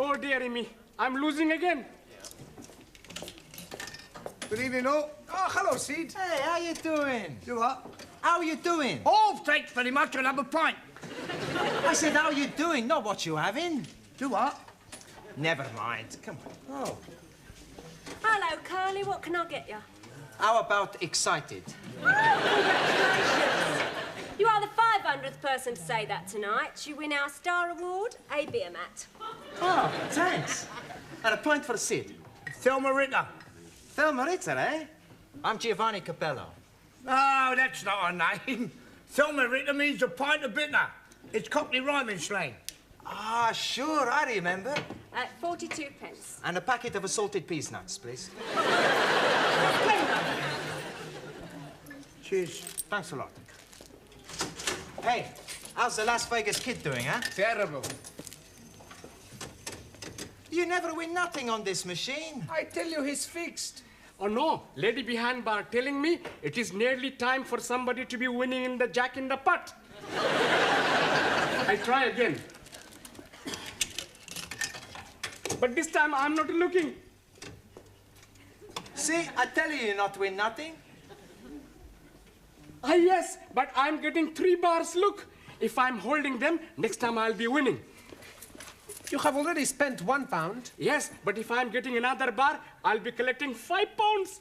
Oh, dearie me, I'm losing again. Good evening, all. Oh, hello, Sid. Hey, how you doing? You what? How you doing? Oh, thanks very much. I'll have a pint. I said, how you doing? Not what you having. Do what? Never mind. Come on. Oh. Hello, Curly. What can I get you? How about excited? Congratulations. You are the 500th person to say that tonight. You win our Star Award, a beer mat. Oh, thanks. And a pint for Sid. Thelma Ritter. Thelma Ritter, eh? I'm Giovanni Capello. No, that's not her name. Thelma Ritter means a pint of bitter. It's Cockney rhyming slang. Ah, sure, I remember. 42 pence. And a packet of assorted peas nuts, please. Cheers. Thanks a lot. Hey, how's the Las Vegas kid doing, huh? Terrible. You never win nothing on this machine. I tell you, he's fixed. Oh no, lady behind bar telling me it is nearly time for somebody to be winning in the Jack in the Pot. I try again. But this time I'm not looking. See, I tell you not win nothing. Ah, yes, but I'm getting 3 bars. Look, if I'm holding them, next time I'll be winning. You have already spent £1. Yes, but if I'm getting another bar, I'll be collecting £5.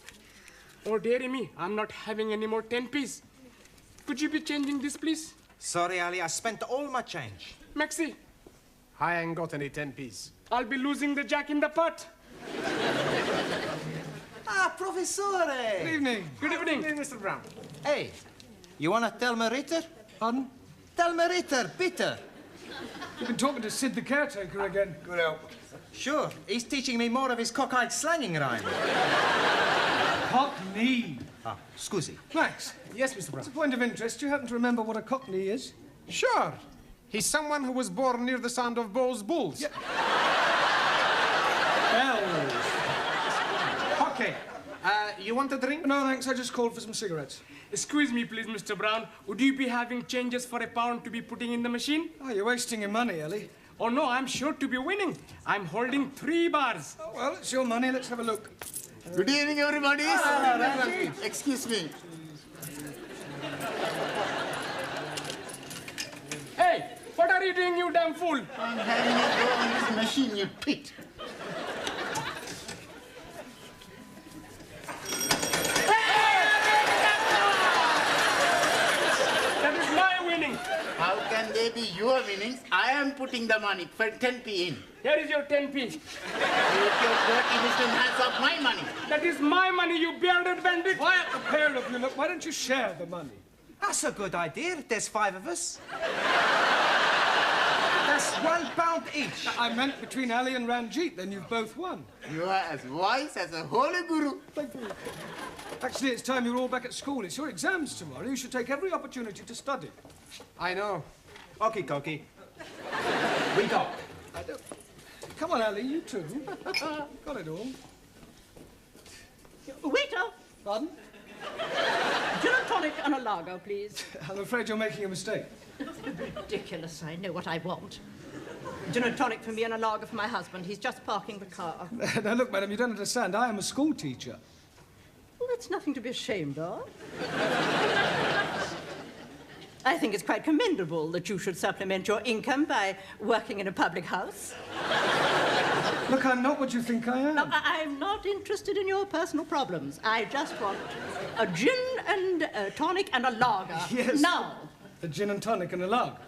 Oh, dearie me, I'm not having any more 10p's. Could you be changing this, please? Sorry, Ali, I spent all my change. Maxi, I ain't got any 10p's. I'll be losing the Jack in the Pot. Ah, Professore! Good evening. Good evening. Mr. Brown. Hey, you want a Thelma Ritter? Pardon? Thelma Ritter, bitter. You've been talking to Sid the caretaker again. Good help. Sure, he's teaching me more of his cockeyed slanging rhyme. Cockney. Ah, scusi. Max. Yes, Mr. Brown. As a point of interest, do you happen to remember what a cockney is? Sure. He's someone who was born near the sound of Bow's bulls. Yeah. Bells. Okay. You want a drink? No, thanks. I just called for some cigarettes. Excuse me, please, Mr. Brown. Would you be having changes for £1 to be putting in the machine? Oh, you're wasting your money, Ellie. Oh, no, I'm sure to be winning. I'm holding 3 bars. Oh, well, it's your money. Let's have a look. Good evening, everybody. Excuse me. Hey, what are you doing, you damn fool? I'm having a go on this machine, you pit. That is my winning. How can they be your winnings? I am putting the money for 10p in. Here is your 10p. Take your dirty little hands off my money. That is my money, you bearded bandit. Quiet, the pair of you. Look, why don't you share the money? That's a good idea. There's 5 of us. That's £1 each. I meant between Ali and Ranjit, then you've both won. You are as wise as a holy guru. Thank you. Actually, it's time you're all back at school. It's your exams tomorrow. You should take every opportunity to study. I know. Okie dokie. We go. Come on, Ali, you too. Got it all. Waiter, Pardon? gin and tonic and a lager, please. I'm afraid you're making a mistake. Ridiculous, I know what I want. Gin and tonic for me and a lager for my husband. He's just parking the car. Now, look, madam, you don't understand. I am a school teacher. Well, that's nothing to be ashamed of. I think it's quite commendable that you should supplement your income by working in a public house. Look, I'm not what you think I am. No, I'm not interested in your personal problems. I just want a gin and a tonic and a lager. Yes. Now. A gin and tonic and a lager.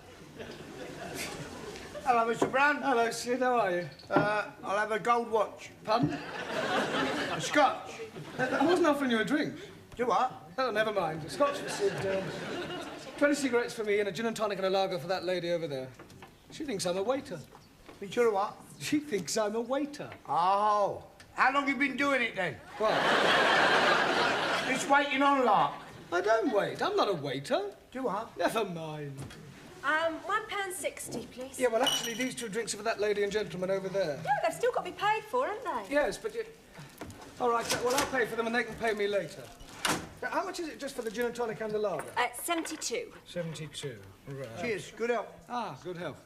Hello, Mr. Brown. Hello, Sid, how are you? I'll have a gold watch. Pardon? A scotch. I wasn't offering you a drink. Do what? Oh, never mind. Scotch for Sid. 20 cigarettes for me and a gin and tonic and a lager for that lady over there. She thinks I'm a waiter. You sure of what? She thinks I'm a waiter. Oh. How long you been doing it then? What? Just waiting on lark. I don't wait. I'm not a waiter. Do what? Never mind. £1.60, please. Yeah, well, actually, these 2 drinks are for that lady and gentleman over there. Yeah, they've still got to be paid for, haven't they? Yes, but you... All right, well, I'll pay for them and they can pay me later. Now, how much is it just for the gin and tonic and the lager? 72. 72. Right. Cheers. Good help. Ah, good health.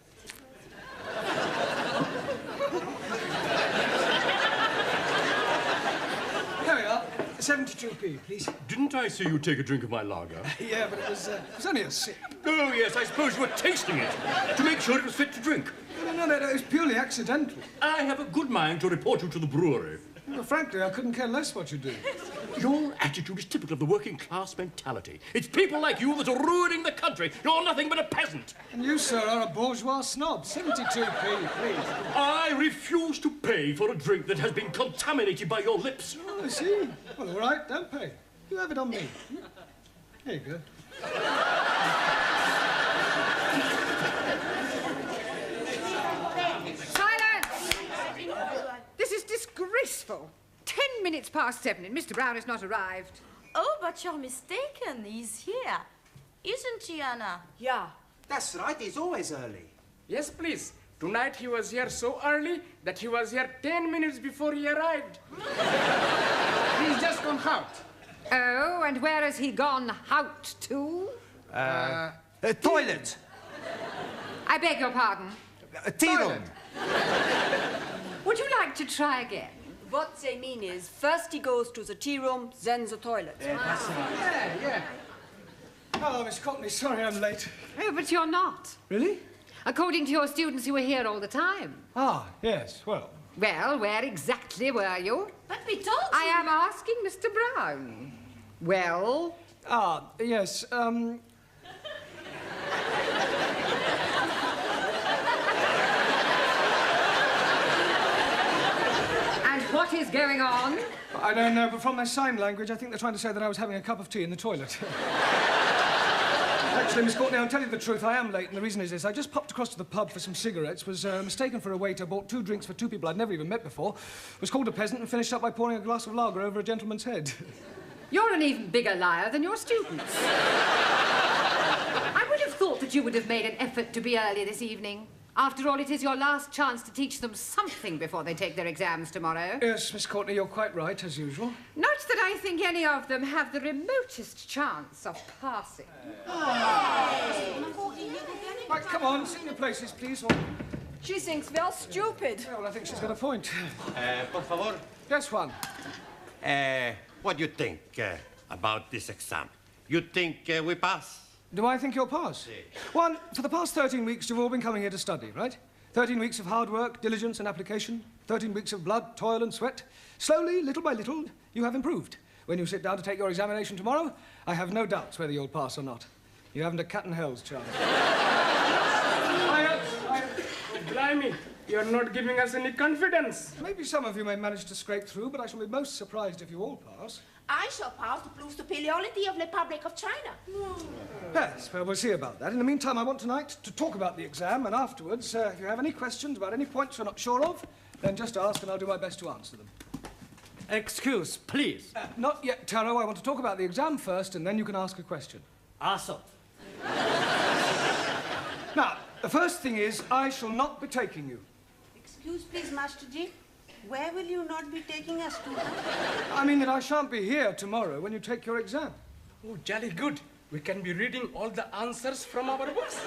Here we are. 72p, please. Didn't I see you take a drink of my lager? Yeah, but it was only a sip. Oh, yes, I suppose you were tasting it to make sure it was fit to drink. No, it was purely accidental. I have a good mind to report you to the brewery. Well, frankly, I couldn't care less what you do. Your attitude is typical of the working class mentality. It's people like you that are ruining the country. You're nothing but a peasant. And you, sir, are a bourgeois snob. 72p, please. I refuse to pay for a drink that has been contaminated by your lips. Oh, I see. Well, all right, don't pay. You have it on me. Here you go. Silence! This is disgraceful. 10 minutes past 7 and Mr. Brown has not arrived. Oh, but you're mistaken. He's here. Isn't he, Anna? Yeah. That's right, he's always early. Yes, please. Tonight he was here so early that he was here 10 minutes before he arrived. He's just gone out. Oh, and where has he gone out to? Toilet. I beg your pardon. Tea room. Would you like to try again? What they mean is, first he goes to the tea room, then the toilet. Yeah. Hello, Miss Courtney. Sorry I'm late. Oh, but you're not. Really? According to your students, you were here all the time. Ah, yes, well. Well, where exactly were you? But we told you. I am asking Mr. Brown. Well? Ah, yes, And what is going on? I don't know, but from their sign language, I think they're trying to say that I was having a cup of tea in the toilet. Actually, Miss Courtney, I'll tell you the truth. I am late, and the reason is this. I just popped across to the pub for some cigarettes, was mistaken for a waiter, bought 2 drinks for 2 people I'd never even met before, was called a peasant, and finished up by pouring a glass of lager over a gentleman's head. You're an even bigger liar than your students. I would have thought that you would have made an effort to be early this evening. After all, it is your last chance to teach them something before they take their exams tomorrow. Yes, Miss Courtney, you're quite right, as usual. Not that I think any of them have the remotest chance of passing. Right, come on, sit in your places, please. Or... She thinks we're stupid. Yeah, well, I think she's got a point. Por favor. Yes, Juan. What do you think about this exam? You think we pass? Do I think you'll pass? Juan, for the past 13 weeks, you've all been coming here to study, right? 13 weeks of hard work, diligence and application. 13 weeks of blood, toil and sweat. Slowly, little by little, you have improved. When you sit down to take your examination tomorrow, I have no doubts whether you'll pass or not. You haven't a cat and hell's chance. Blimey, you're not giving us any confidence. Maybe some of you may manage to scrape through, but I shall be most surprised if you all pass. I shall pass to prove superiority of the Republic of China. Yes, well, we'll see about that. In the meantime, I want tonight to talk about the exam, and afterwards, if you have any questions about any points you're not sure of, then just ask and I'll do my best to answer them. Excuse, please. Not yet, Taro. I want to talk about the exam first, and then you can ask a question. Also. Now, the first thing is, I shall not be taking you. Excuse, please, Master Ji. Where will you not be taking us to? I mean that I shan't be here tomorrow when you take your exam. Oh, jolly good. We can be reading all the answers from our books.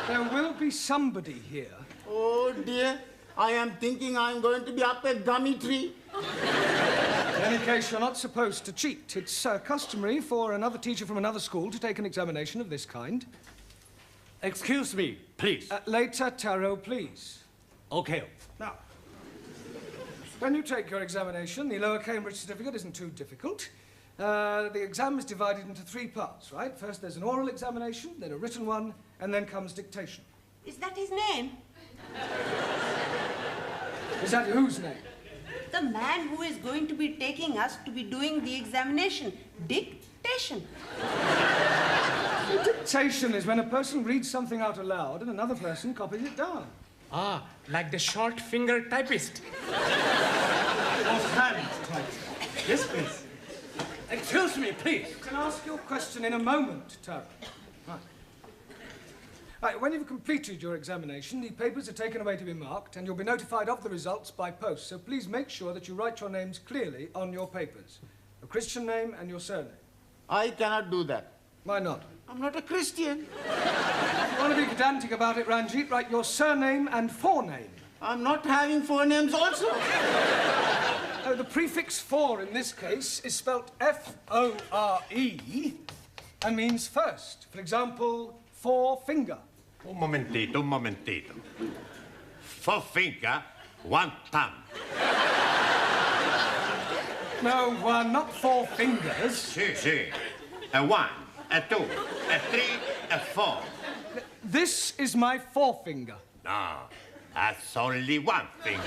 There will be somebody here. Oh, dear. I am thinking I'm going to be up a gummy tree. In any case, you're not supposed to cheat. It's customary for another teacher from another school to take an examination of this kind. Excuse me, please. Later, Taro, please. Okay. Now, when you take your examination, the Lower Cambridge certificate isn't too difficult. The exam is divided into 3 parts, right? First, there's an oral examination, then a written one, and then comes dictation. Is that his name? Is that whose name? The man who is going to be taking us to be doing the examination. Dictation. Dictation is when a person reads something out aloud and another person copies it down. Ah, like the short finger typist. Yes, please. Excuse me, please. You can ask your question in a moment, Tara. Right. Right, when you've completed your examination, the papers are taken away to be marked, and you'll be notified of the results by post. So please make sure that you write your names clearly on your papers. Your Christian name and your surname. I cannot do that. Why not? I'm not a Christian. If you want to be pedantic about it, Ranjit, write your surname and forename. I'm not having forenames also. Oh, the prefix for in this case is spelt F-O-R-E and means first. For example, forefinger. Un momentito, un momentito. Forefinger, one thumb. No, not four fingers. Si. A 1, a 2, a 3, a 4. This is my forefinger. No, that's only one finger.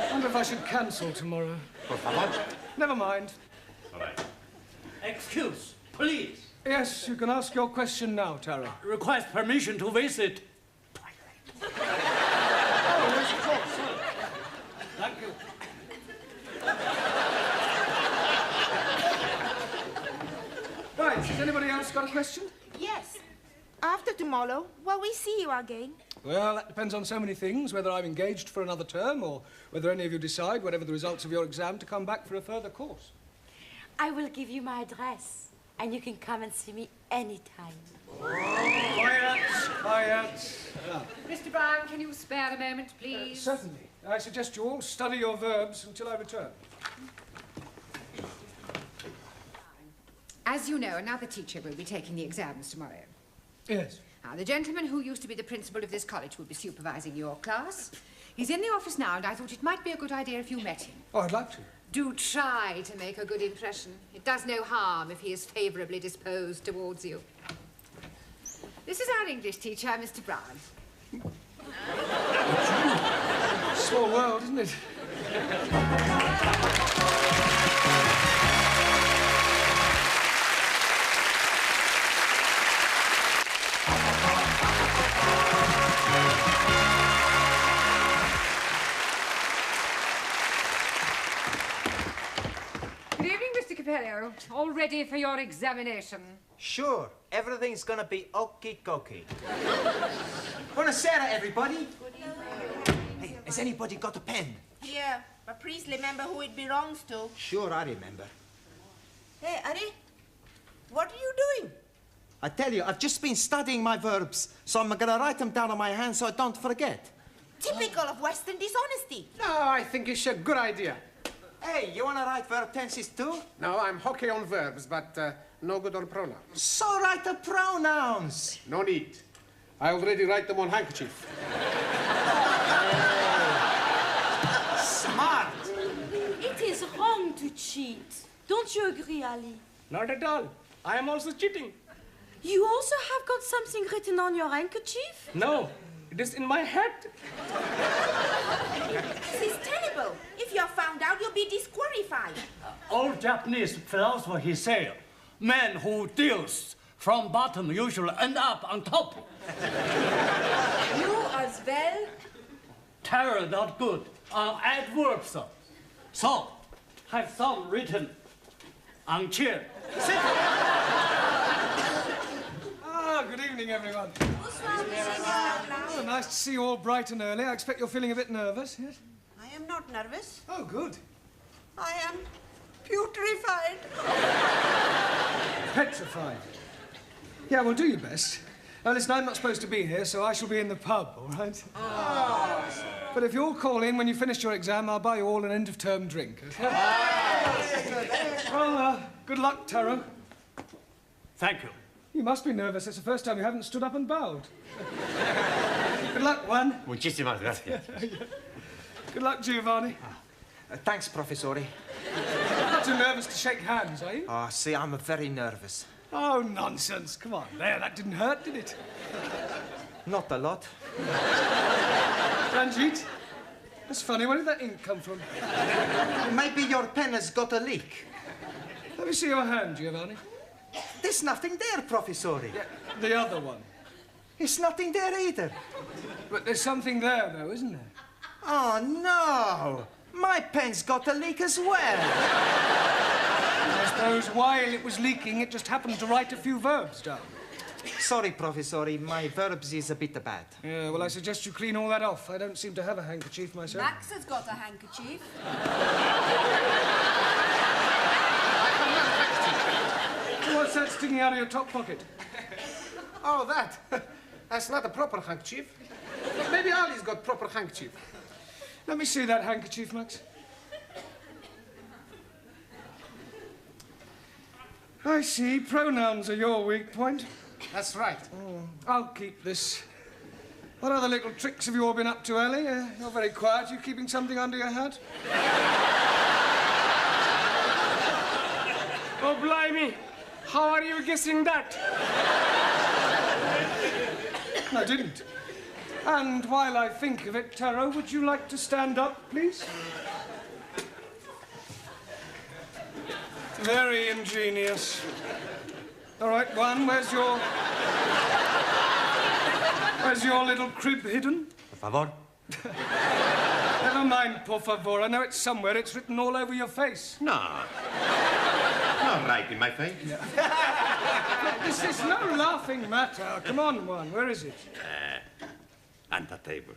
I wonder if I should cancel tomorrow. Por favor. Never mind. All right. Excuse, please. Yes, you can ask your question now, Tara. Request permission to visit. Oh, yes, of course. Thank you. Right, has anybody else got a question? Yes. After tomorrow, will we see you again? Well, that depends on so many things, whether I'm engaged for another term or whether any of you decide, whatever the results of your exam, to come back for a further course. I will give you my address, and you can come and see me anytime. Quiet. Mr. Brown, can you spare a moment, please? Certainly. I suggest you all study your verbs until I return. As you know, another teacher will be taking the exams tomorrow. Yes. Now, the gentleman who used to be the principal of this college will be supervising your class. He's in the office now, and I thought it might be a good idea if you met him. Oh, I'd like to. Do try to make a good impression. It does no harm if he is favourably disposed towards you. This is our English teacher, Mr. Brown. Small world, isn't it? Good evening, Mr. Capello. All ready for your examination? Sure, everything's gonna be okie-dokie. Buonasera, everybody. Hey, has anybody got a pen? Here, but please remember who it belongs to. Sure, I remember. Hey, Ari, what are you doing? I tell you, I've just been studying my verbs, so I'm gonna write them down on my hand so I don't forget. Typical of Western dishonesty. No, I think it's a good idea. Hey, you wanna write verb tenses too? No, I'm hockey on verbs, but no good on pronouns. So write the pronouns. No need. I already write them on handkerchief. Smart. It is wrong to cheat. Don't you agree, Ali? Not at all. I am also cheating. You also have got something written on your handkerchief? No, it is in my head. This is terrible. If you're found out, you'll be disqualified. Old Japanese philosopher, he said, man who deals from bottom usually end up on top. You as well? Terror not good. Adverbs. So, have some written on chair. Sit. Ah, good evening, everyone. Oh, nice to see you all bright and early. I expect you're feeling a bit nervous, yes? I am not nervous. Oh, good. I am putrefied. Petrified. Yeah, well, do your best. Now, listen, I'm not supposed to be here, so I shall be in the pub, all right? Oh. But if you all call in when you finish your exam, I'll buy you all an end-of-term drink, okay? Well, good luck, Taro. Thank you. You must be nervous. It's the first time you haven't stood up and bowed. Good luck, Juan. Muchísimas gracias. Good luck, Giovanni. Thanks, Professore. Not too nervous to shake hands, are you? Oh, see, I'm very nervous. Oh, nonsense. Come on. There, that didn't hurt, did it? Not a lot. Ranjit, That's funny. Where did that ink come from? Maybe your pen has got a leak. Let me see your hand, Giovanni. There's nothing there, Professore. Yeah, the other one. It's nothing there either. But there's something there, though, isn't there? Oh, no. My pen's got a leak as well. I suppose while it was leaking, it just happened to write a few verbs down. Sorry, Professore, my verbs is a bit bad. Yeah, well, I suggest you clean all that off. I don't seem to have a handkerchief myself. Max has got a handkerchief. What's that sticking out of your top pocket? Oh, that. That's not a proper handkerchief. Maybe Ali's got proper handkerchief. Let me see that handkerchief, Max. I see. Pronouns are your weak point. That's right. I'll keep this. What other little tricks have you all been up to, Ellie? You're very quiet. You keeping something under your hat? Oh, blimey. How are you guessing that? I didn't. And while I think of it, Taro, would you like to stand up, please? Very ingenious. All right, one, where's your little crib hidden? Por favor. Never mind, por favor. I know it's somewhere. It's written all over your face. No. Not right in my face. This is no laughing matter. Come on, one. Where is it? On the table.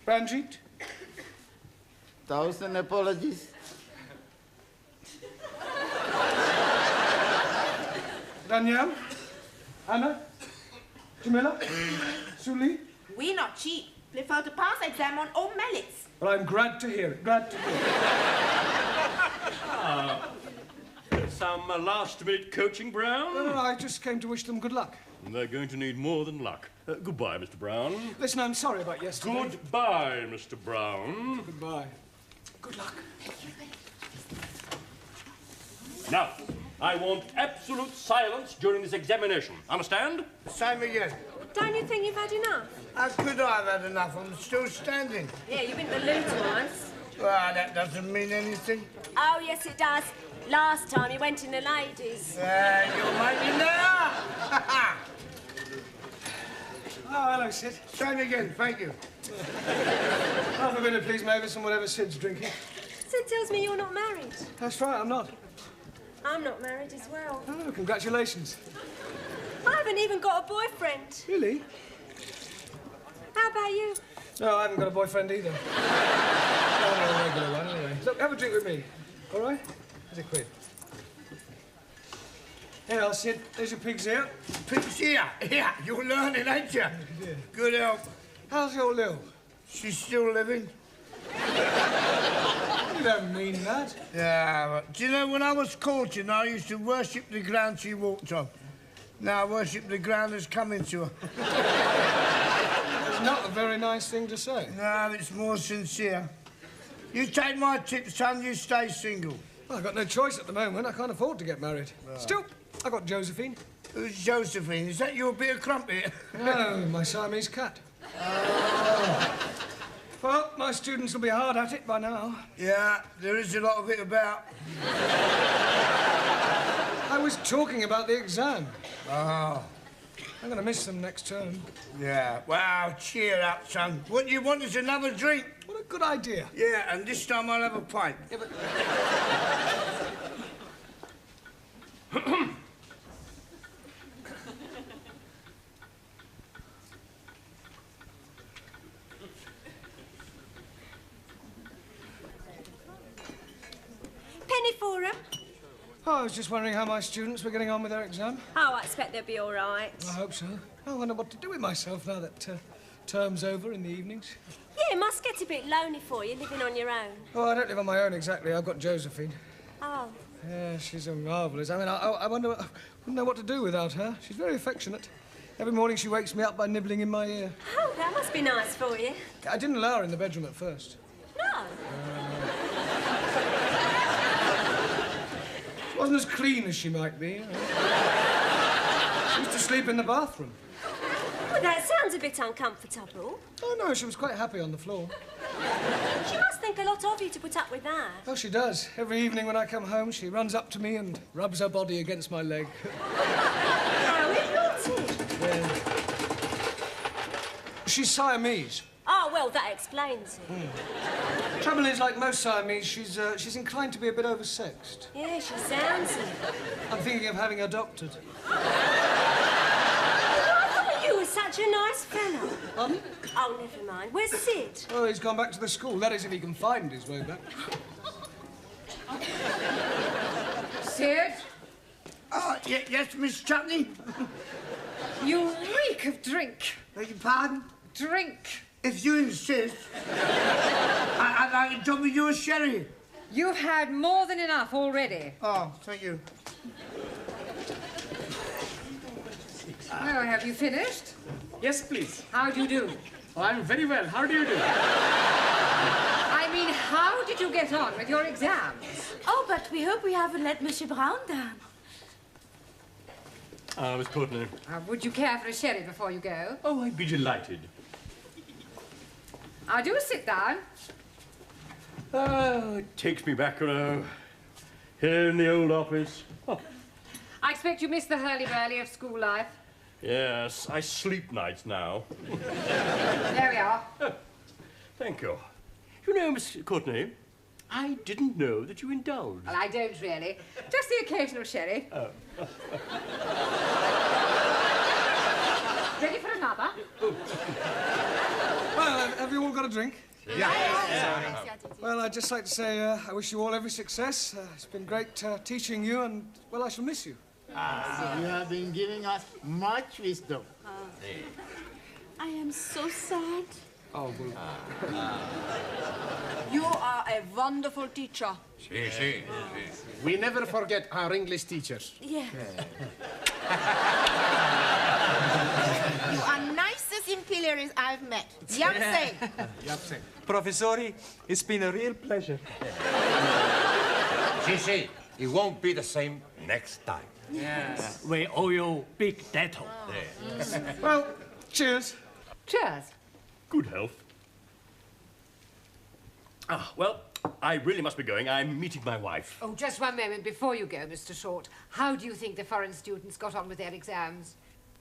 Ranjit? 1,000 apologies. Danielle? Anna? Jamila? Suli? We not cheap. Prefer to pass exam on all merits. Well, I'm glad to hear it. Glad to hear it. Some last-minute coaching, Brown? No, I just came to wish them good luck. They're going to need more than luck. Goodbye, Mr. Brown. Listen, I'm sorry about yesterday. Goodbye, Mr. Brown. Goodbye. Good luck. Now, I want absolute silence during this examination. Understand? Same again. Don't you think you've had enough? How could I have had enough? I'm still standing. Yeah, you've been to the loo twice. Well, that doesn't mean anything. Oh, yes, it does. Last time you went in the ladies. You're making that up. Oh, hello, Sid. Same again, thank you. Half a minute, please, Mavis, and whatever Sid's drinking. Sid tells me you're not married. That's right, I'm not. I'm not married as well. Oh, congratulations. I haven't even got a boyfriend. Really? How about you? No, I haven't got a boyfriend either. No, a regular one, anyway. Look, have a drink with me, all right? Here's a quid. Here, I'll Sid. There's your pig's ear. Pig's ear? Yeah, you're learning, ain't you? Yeah. Good help. How's your Lil? She's still living. You don't mean that. Yeah, but do you know, when I was courting, I used to worship the ground she walked on. Now I worship the ground that's coming to her. It's not a very nice thing to say. No, it's more sincere. You take my tip, son, you stay single. Well, I've got no choice at the moment. I can't afford to get married. Right. Still, I've got Josephine. Who's Josephine? Is that your bit of crumpet? No, my Siamese cat. Oh. Well, my students will be hard at it by now. Yeah, there is a lot of it about. I was talking about the exam. Oh. I'm going to miss them next term. Yeah, well, cheer up, son. What you want is another drink. What a good idea. Yeah, and this time I'll have a pint. Yeah, but... Penny for 'em. Oh, I was just wondering how my students were getting on with their exam. Oh, I expect they'll be all right. I hope so. I wonder what to do with myself now that term's over in the evenings. Yeah, it must get a bit lonely for you, living on your own. Oh, I don't live on my own exactly. I've got Josephine. Oh. Yeah, she's a marvellous. I mean, I wonder... I wouldn't know what to do without her. She's very affectionate. Every morning she wakes me up by nibbling in my ear. Oh, that must be nice for you. I didn't allow her in the bedroom at first. No. She wasn't as clean as she might be. You know. She used to sleep in the bathroom. Well, that sounds a bit uncomfortable. Oh, no, she was quite happy on the floor. She must think a lot of you to put up with that. Oh, she does. Every evening when I come home, she runs up to me and rubs her body against my leg. How erotic. Yeah. She's Siamese. Oh, well, that explains it. Trouble is, like most Siamese, she's inclined to be a bit oversexed. Yeah, she sounds it. I'm thinking of having her adopted. You were such a nice fellow. Oh, never mind. Where's Sid? Oh, he's gone back to the school. That is, if he can find his way back. Sid? Yes, Miss Chutney? You reek of drink. Beg your pardon? Drink. If you insist, I'd like to top with your sherry. You've had more than enough already. Oh, thank you. Well, have you finished? Yes, please. How do you do? Oh, I'm very well. How do you do? I mean, how did you get on with your exams? Oh, but we hope we haven't let Monsieur Brown down. Miss Courtney. Would you care for a sherry before you go? Oh, I'd be delighted. Do sit down. It takes me back, here in the old office. Oh. I expect you missed the hurly-burly of school life. Yes, I sleep nights now. There we are. Oh, thank you. You know, Miss Courtney, I didn't know that you indulged. Well, I don't really. Just the occasional sherry. Oh. Ready for another? Well, have you all got a drink? Yeah. Well, I'd just like to say I wish you all every success. It's been great teaching you, and, well, I shall miss you. You have been giving us much wisdom. I am so sad. Oh, well. You are a wonderful teacher. We never forget our English teachers. Yes. You are nicest imperials I've met. Yamse. Yamse. Professori, it's been a real pleasure. Gigi, it won't be the same next time. Yes. We owe you big debt. Well, cheers. Cheers. Good health. Well, I really must be going. I'm meeting my wife. Oh, just one moment before you go, Mr. Short. How do you think the foreign students got on with their exams?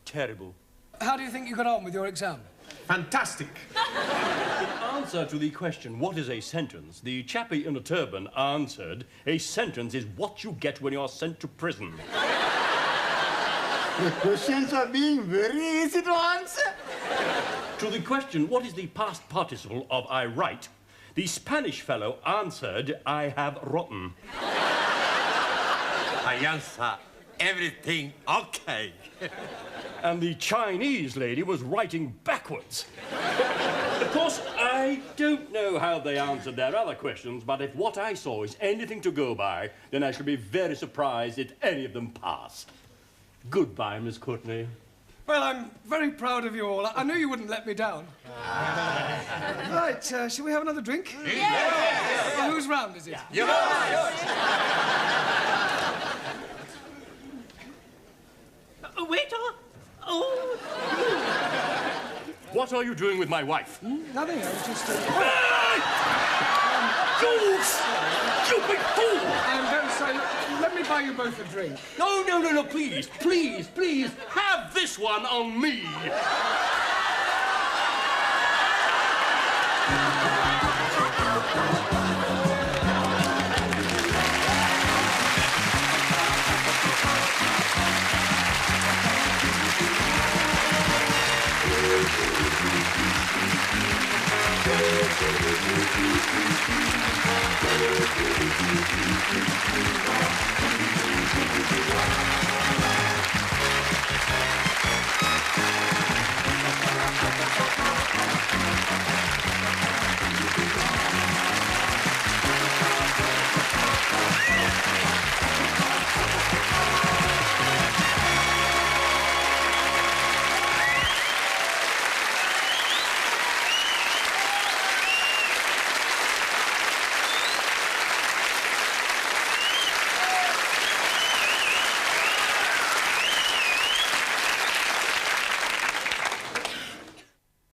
Terrible. How do you think you got on with your exam? Fantastic. In answer to the question, what is a sentence, the chappie in a turban answered, a sentence is what you get when you are sent to prison. The questions are being very easy to answer. To the question, what is the past participle of I write, the Spanish fellow answered, I have rotten. I answer everything okay. And the Chinese lady was writing backwards. Of course, I don't know how they answered their other questions, but if what I saw is anything to go by, then I shall be very surprised if any of them pass. Goodbye, Miss Courtney. Well, I'm very proud of you all. I knew you wouldn't let me down. Right, shall we have another drink? Yes. Well, whose round is it? Yours. Waiter! Oh! What are you doing with my wife? Nothing, I was just... You stupid fool! I'm very sorry. Let me buy you both a drink. No, please, please, please, have this one on me. Thank you.